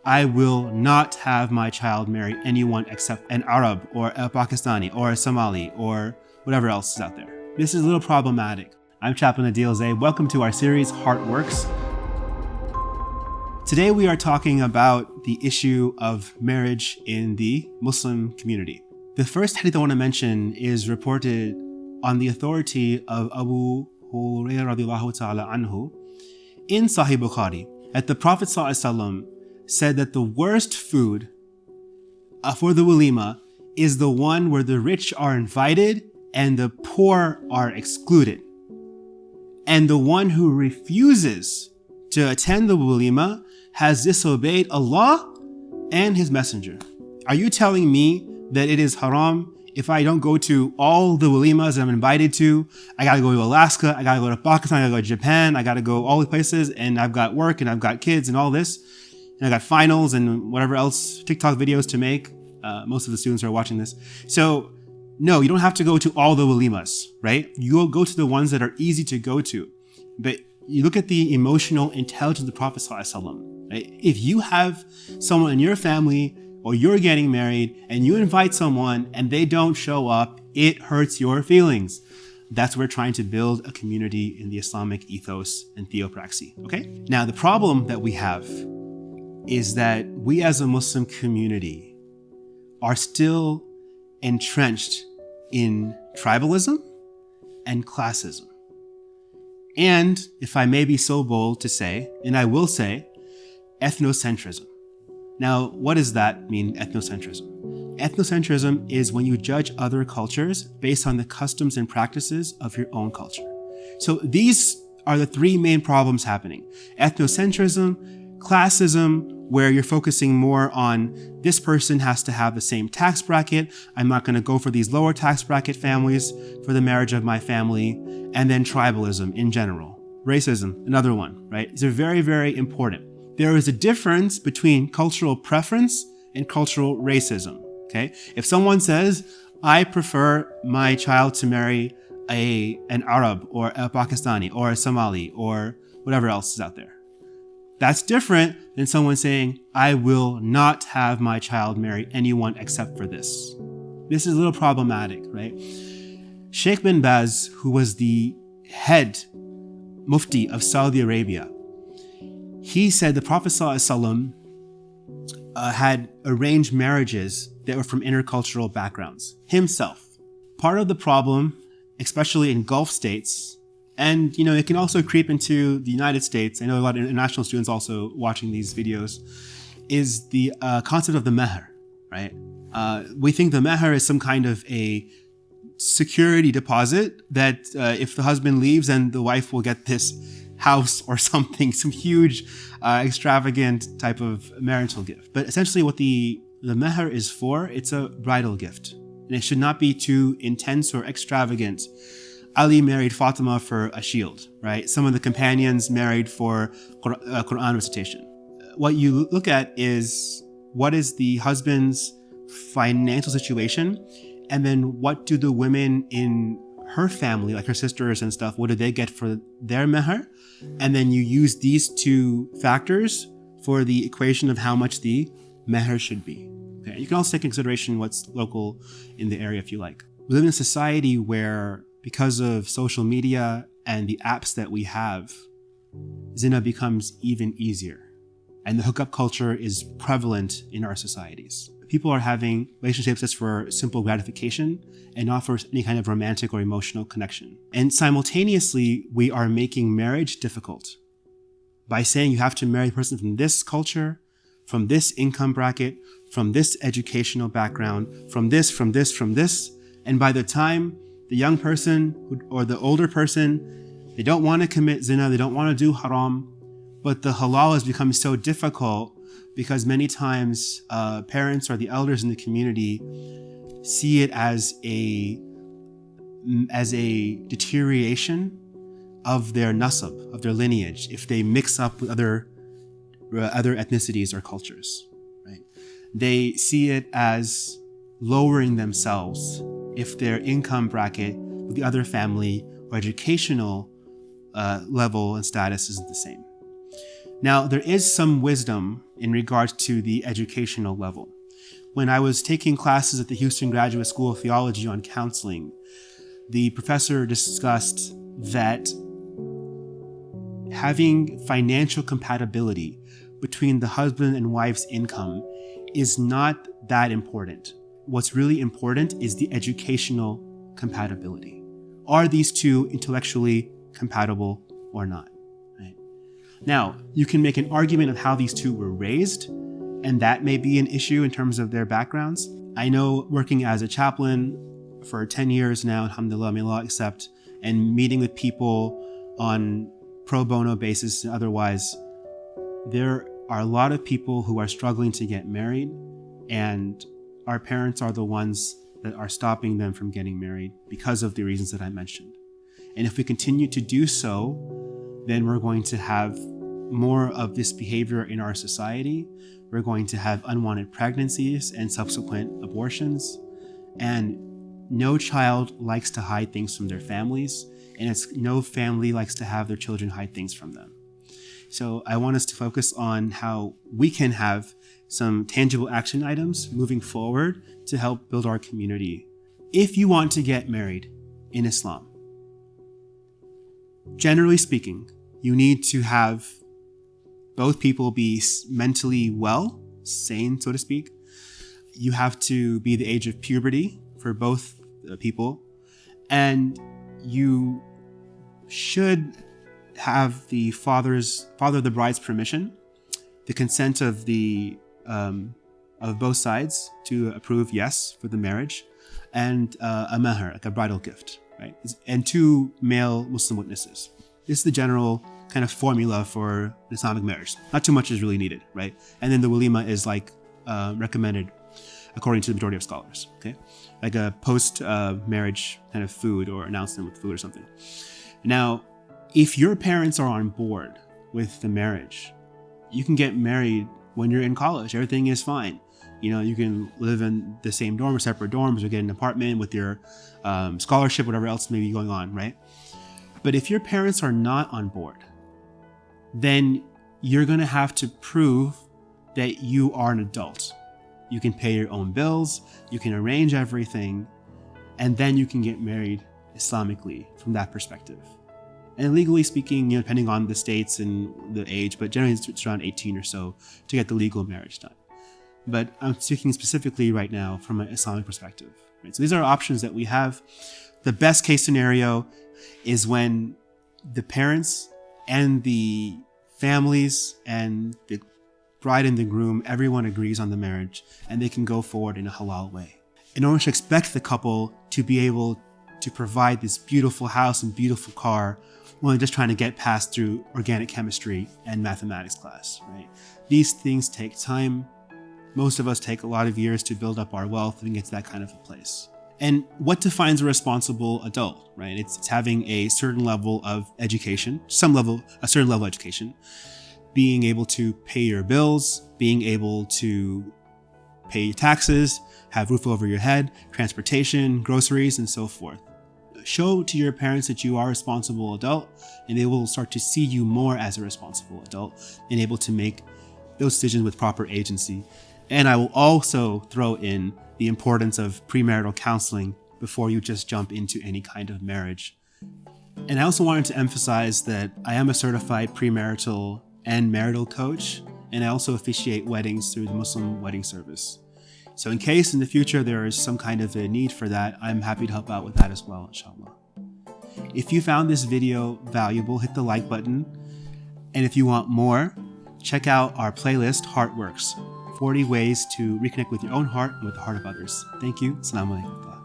I will not have my child marry anyone except an Arab or a Pakistani or a Somali or whatever else is out there. This is a little problematic. I'm Chaplain Adeel Zeb. Welcome to our series, WoRx. Today we are talking about the issue of marriage in the Muslim community. The first hadith I want to mention is reported on the authority of Abu Hurairah radiallahu ta'ala anhu in Sahih Bukhari, that the Prophet ﷺ said that the worst food for the walima is the one where the rich are invited and the poor are excluded. And the one who refuses to attend the walima has disobeyed Allah and His Messenger. Are you telling me that it is haram if I don't go to all the walimas that I'm invited to? I gotta go to Alaska, I gotta go to Pakistan, I gotta go to Japan, I gotta go all the places, and I've got work and I've got kids and all this, and I got finals and whatever else, TikTok videos to make. Most of the students are watching this. So no, you don't have to go to all the walimas, right? You'll go to the ones that are easy to go to. But you look at the emotional intelligence of the Prophet ﷺ, right? If you have someone in your family or you're getting married and you invite someone and they don't show up, it hurts your feelings. That's what we're trying to build a community in the Islamic ethos and theopraxy, okay? Now, the problem that we have is that we as a Muslim community are still entrenched in tribalism and classism. And, if I may be so bold to say, and I will say, ethnocentrism. Now, what does that mean, ethnocentrism? Ethnocentrism is when you judge other cultures based on the customs and practices of your own culture. So these are the three main problems happening. Ethnocentrism, classism, where you're focusing more on this person has to have the same tax bracket. I'm not going to go for these lower tax bracket families for the marriage of my family. And then tribalism in general. Racism, another one, right? These are very, very important. There is a difference between cultural preference and cultural racism, okay? If someone says, I prefer my child to marry an Arab or a Pakistani or a Somali or whatever else is out there, that's different than someone saying, I will not have my child marry anyone except for this. This is a little problematic, right? Sheikh bin Baz, who was the head mufti of Saudi Arabia, he said the Prophet ﷺ had arranged marriages that were from intercultural backgrounds himself. Part of the problem, especially in Gulf states, and it can also creep into the United States, I know a lot of international students also watching these videos, is the concept of the meher, right? We think the meher is some kind of a security deposit that if the husband leaves, then the wife will get this house or something, some huge extravagant type of marital gift. But essentially what the meher is for, it's a bridal gift. And it should not be too intense or extravagant. Ali married Fatima for a shield, right? Some of the companions married for Quran recitation. What you look at is what is the husband's financial situation, and then what do the women in her family, like her sisters and stuff, what do they get for their meher? And then you use these two factors for the equation of how much the meher should be. Okay. You can also take into consideration what's local in the area if you like. We live in a society where, because of social media and the apps that we have, zina becomes even easier. And the hookup culture is prevalent in our societies. People are having relationships just for simple gratification and not for any kind of romantic or emotional connection. And simultaneously, we are making marriage difficult by saying you have to marry a person from this culture, from this income bracket, from this educational background, from this. And by the time the young person or the older person, they don't want to commit zina, they don't want to do haram, but the halal has become so difficult because many times parents or the elders in the community see it as a deterioration of their nasab, of their lineage, if they mix up with other ethnicities or cultures, right? They see it as lowering themselves if their income bracket with the other family or educational level and status isn't the same. Now, there is some wisdom in regards to the educational level. When I was taking classes at the Houston Graduate School of Theology on counseling, the professor discussed that having financial compatibility between the husband and wife's income is not that important. What's really important is the educational compatibility. Are these two intellectually compatible or not? Right? Now, you can make an argument of how these two were raised, and that may be an issue in terms of their backgrounds. I know working as a chaplain for 10 years now, alhamdulillah, may Allah accept, and meeting with people on pro bono basis and otherwise, there are a lot of people who are struggling to get married, and our parents are the ones that are stopping them from getting married because of the reasons that I mentioned. And if we continue to do so, then we're going to have more of this behavior in our society. We're going to have unwanted pregnancies and subsequent abortions. And no child likes to hide things from their families, and no family likes to have their children hide things from them. So I want us to focus on how we can have some tangible action items moving forward to help build our community. If you want to get married in Islam, generally speaking, you need to have both people be mentally well, sane, so to speak. You have to be the age of puberty for both people, and you should have the father of the bride's permission, the consent of both sides to approve yes for the marriage, and a mahr, like a bridal gift, right? And 2 male Muslim witnesses. This is the general kind of formula for an Islamic marriage. Not too much is really needed, right? And then the walima is like recommended according to the majority of scholars, okay? Like a post-marriage kind of food or announcement with food or something. Now, if your parents are on board with the marriage, you can get married when you're in college. Everything is fine. You know, you can live in the same dorm or separate dorms or get an apartment with your scholarship, whatever else may be going on, right? But if your parents are not on board, then you're going to have to prove that you are an adult. You can pay your own bills, you can arrange everything, and then you can get married Islamically from that perspective. And legally speaking, you know, depending on the states and the age, but generally it's around 18 or so to get the legal marriage done. But I'm speaking specifically right now from an Islamic perspective. Right? So these are options that we have. The best case scenario is when the parents and the families and the bride and the groom, everyone agrees on the marriage and they can go forward in a halal way. In order to expect the couple to be able to provide this beautiful house and beautiful car when they're just trying to get past through organic chemistry and mathematics class, right? These things take time. Most of us take a lot of years to build up our wealth and get to that kind of a place. And what defines a responsible adult, right? It's having a certain level of education, a certain level of education, being able to pay your bills, being able to pay your taxes, have roof over your head, transportation, groceries, and so forth. Show to your parents that you are a responsible adult, and they will start to see you more as a responsible adult and able to make those decisions with proper agency. And I will also throw in the importance of premarital counseling before you just jump into any kind of marriage. And I also wanted to emphasize that I am a certified premarital and marital coach, and I also officiate weddings through the Muslim wedding service. So in case in the future there is some kind of a need for that, I'm happy to help out with that as well, inshallah. If you found this video valuable, hit the like button. And if you want more, check out our playlist, WoRx, 40 ways to reconnect with your own heart and with the heart of others. Thank you. Assalamu alaikum.